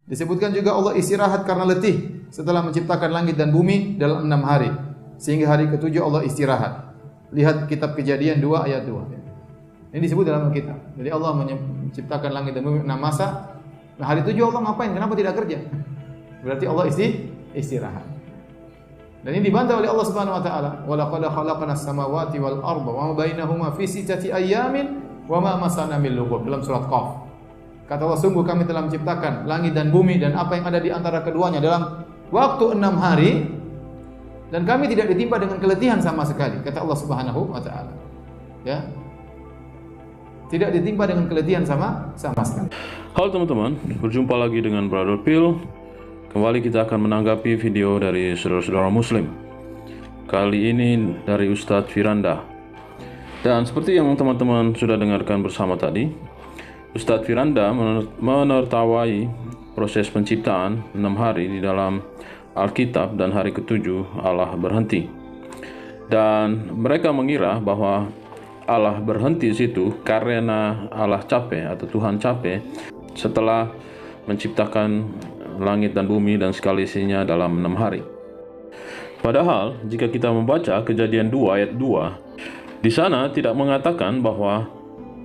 Disebutkan juga Allah istirahat karena letih setelah menciptakan langit dan bumi dalam 6 hari. Sehingga hari ke-7 Allah istirahat. Lihat kitab Kejadian 2 ayat 2. Ini disebut dalam kitab. Jadi Allah menciptakan langit dan bumi 6 masa. Nah, hari 7 Allah ngapain? Kenapa tidak kerja? Berarti Allah istirahat. Dan ini dibantah oleh Allah Subhanahu wa taala. Wa laqad khalaqnas samawati wal arda wa ma bainahuma fi sittati ayyamin wa ma masana min lughub dalam surat Qaf. Kata Allah, sungguh kami telah menciptakan langit dan bumi dan apa yang ada di antara keduanya dalam waktu 6 hari dan kami tidak ditimpa dengan keletihan sama sekali, kata Allah Subhanahu wa taala. Ya. Tidak ditimpa dengan keletihan sama sekali. Halo teman-teman, berjumpa lagi dengan Brother Phil. Kembali kita akan menanggapi video dari saudara-saudara muslim. Kali ini dari Ustadz Firanda. Dan seperti yang teman-teman sudah dengarkan bersama tadi, Ustadz Firanda menertawai proses penciptaan 6 hari di dalam Alkitab dan hari ke-7 Allah berhenti. Dan mereka mengira bahwa Allah berhenti di situ karena Allah capek atau Tuhan capek setelah menciptakan langit dan bumi dan segala isinya dalam 6 hari. Padahal jika kita membaca Kejadian 2 ayat 2, di sana tidak mengatakan bahwa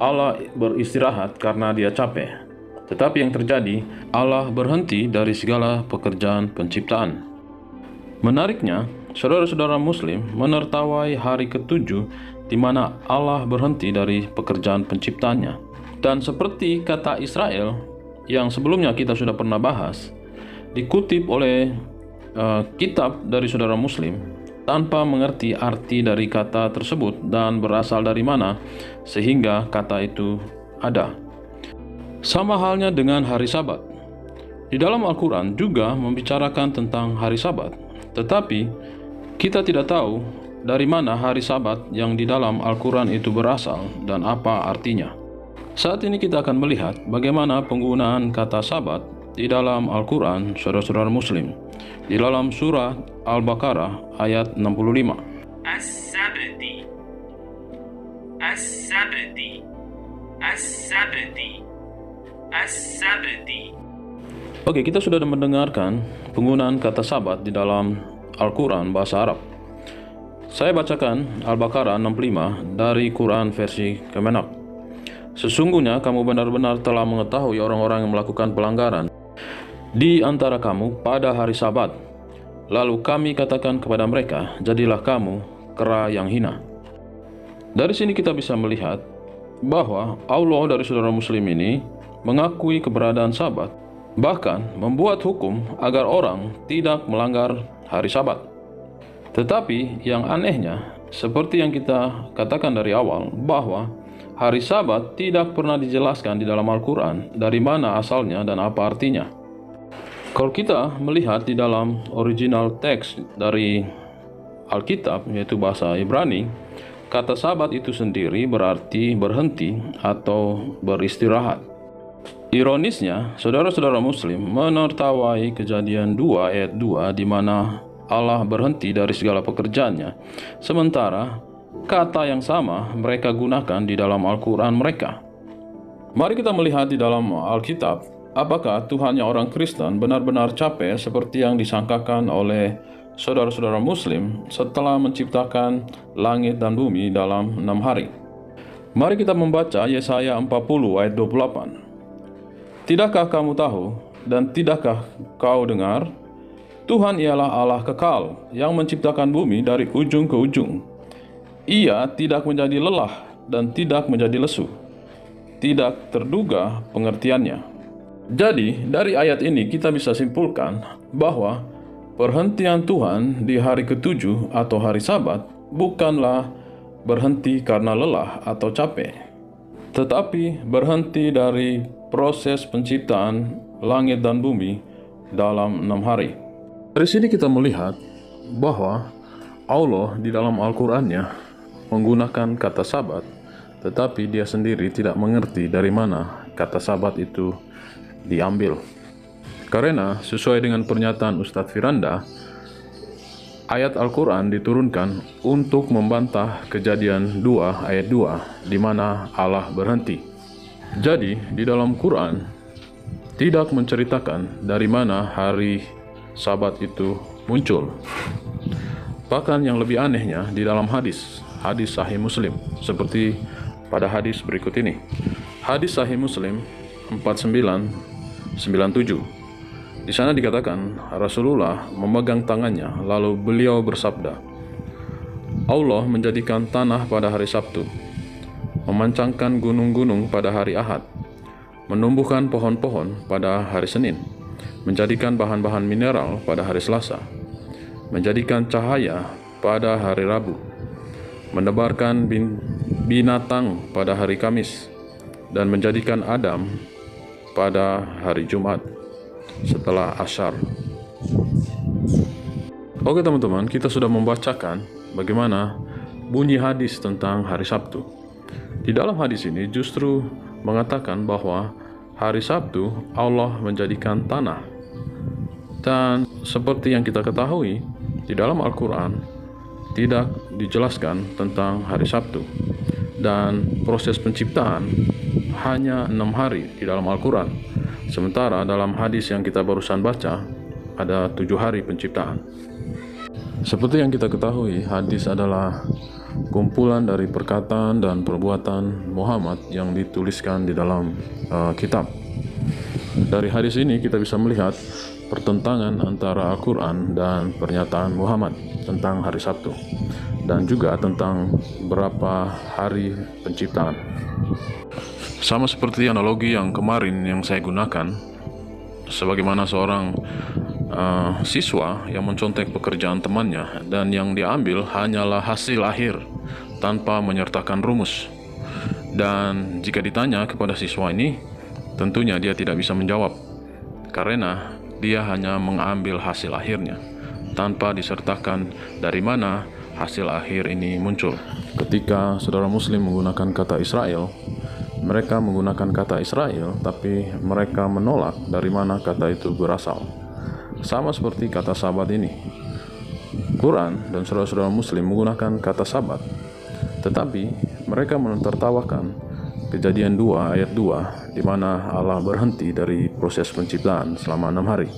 Allah beristirahat karena dia capek. Tetapi yang terjadi, Allah berhenti dari segala pekerjaan penciptaan. Menariknya, saudara-saudara muslim menertawai hari ke-7 di mana Allah berhenti dari pekerjaan penciptanya. Dan seperti kata Israel yang sebelumnya kita sudah pernah bahas, dikutip oleh kitab dari saudara muslim tanpa mengerti arti dari kata tersebut dan berasal dari mana sehingga kata itu ada. Sama halnya dengan hari Sabat. Di dalam Al-Quran juga membicarakan tentang hari Sabat, tetapi kita tidak tahu dari mana hari Sabat yang di dalam Al-Quran itu berasal dan apa artinya. Saat ini kita akan melihat bagaimana penggunaan kata Sabat di dalam Al-Quran, saudara-saudara muslim, di dalam surah Al-Baqarah ayat 65. As-sabti, as-sabti, as-sabti, as-sabti. Oke, kita sudah mendengarkan penggunaan kata Sabat di dalam Al-Quran bahasa Arab. Saya bacakan Al-Baqarah 65 dari Quran versi Kemenak. Sesungguhnya kamu benar-benar telah mengetahui orang-orang yang melakukan pelanggaran di antara kamu pada hari Sabat. Lalu kami katakan kepada mereka, jadilah kamu kera yang hina. Dari sini kita bisa melihat bahwa Allah dari saudara muslim ini mengakui keberadaan Sabat, bahkan membuat hukum agar orang tidak melanggar hari Sabat. Tetapi yang anehnya, seperti yang kita katakan dari awal, bahwa hari Sabat tidak pernah dijelaskan di dalam Al-Quran dari mana asalnya dan apa artinya. Kalau kita melihat di dalam original teks dari Alkitab, yaitu bahasa Ibrani, kata Sabat itu sendiri berarti berhenti atau beristirahat. Ironisnya, saudara-saudara muslim menertawai Kejadian 2 ayat 2 di mana Allah berhenti dari segala pekerjaannya, sementara kata yang sama mereka gunakan di dalam Al-Quran mereka. Mari kita melihat di dalam Alkitab, apakah Tuhannya orang Kristen benar-benar capek seperti yang disangkakan oleh saudara-saudara muslim setelah menciptakan langit dan bumi dalam 6 hari. Mari kita membaca Yesaya 40 ayat 28. Tidakkah kamu tahu dan tidakkah kau dengar? Tuhan ialah Allah kekal yang menciptakan bumi dari ujung ke ujung. Ia tidak menjadi lelah dan tidak menjadi lesu. Tidak terduga pengertiannya. Jadi, dari ayat ini kita bisa simpulkan bahwa perhentian Tuhan di hari ke-7 atau hari Sabat bukanlah berhenti karena lelah atau capek, tetapi berhenti dari proses penciptaan langit dan bumi dalam 6 hari. Dari sini kita melihat bahwa Allah di dalam Al-Qur'annya menggunakan kata Sabat, tetapi dia sendiri tidak mengerti dari mana kata Sabat itu diambil. Karena sesuai dengan pernyataan Ustadz Firanda, ayat Al-Quran diturunkan untuk membantah Kejadian 2 ayat 2 di mana Allah berhenti. Jadi di dalam Quran tidak menceritakan dari mana hari Sabat itu muncul. Bahkan yang lebih anehnya di dalam hadis Sahih Muslim, seperti pada hadis berikut ini. Hadis Sahih Muslim 4997. Di sana dikatakan Rasulullah memegang tangannya, lalu beliau bersabda, Allah menjadikan tanah pada hari Sabtu, memancangkan gunung-gunung pada hari Ahad, menumbuhkan pohon-pohon pada hari Senin, menjadikan bahan-bahan mineral pada hari Selasa, menjadikan cahaya pada hari Rabu, menebarkan binatang pada hari Kamis, dan menjadikan Adam pada hari Jumat setelah Asyar. Oke teman-teman, kita sudah membacakan bagaimana bunyi hadis tentang hari Sabtu. Di dalam hadis ini justru mengatakan bahwa hari Sabtu Allah menjadikan tanah. Dan seperti yang kita ketahui, di dalam Al-Quran tidak dijelaskan tentang hari Sabtu. Dan proses penciptaan hanya 6 hari di dalam Al-Quran. Sementara dalam hadis yang kita barusan baca, ada 7 hari penciptaan. Seperti yang kita ketahui, hadis adalah kumpulan dari perkataan dan perbuatan Muhammad yang dituliskan di dalam kitab. Dari hadis ini kita bisa melihat pertentangan antara Al-Quran dan pernyataan Muhammad tentang hari Sabtu, dan juga tentang berapa hari penciptaan. Sama seperti analogi yang kemarin yang saya gunakan, sebagaimana seorang siswa yang mencontek pekerjaan temannya dan yang diambil hanyalah hasil akhir tanpa menyertakan rumus. Dan jika ditanya kepada siswa ini, tentunya dia tidak bisa menjawab karena dia hanya mengambil hasil akhirnya tanpa disertakan dari mana hasil akhir ini muncul. Ketika saudara muslim menggunakan kata Israel, mereka menggunakan kata Israel tapi mereka menolak dari mana kata itu berasal. Sama seperti kata Sabat ini. Quran dan saudara-saudara muslim menggunakan kata Sabat, tetapi mereka menertawakan Kejadian 2 ayat 2 di mana Allah berhenti dari proses penciptaan selama 6 hari.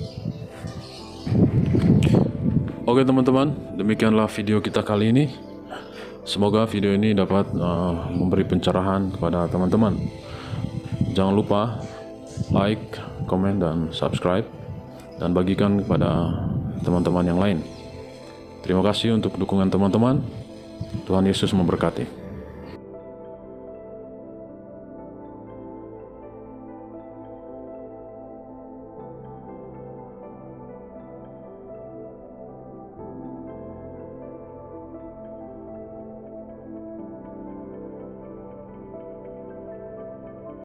Oke teman-teman, demikianlah video kita kali ini. Semoga video ini dapat memberi pencerahan kepada teman-teman. Jangan lupa like, komen, dan subscribe, dan bagikan kepada teman-teman yang lain. Terima kasih untuk dukungan teman-teman. Tuhan Yesus memberkati.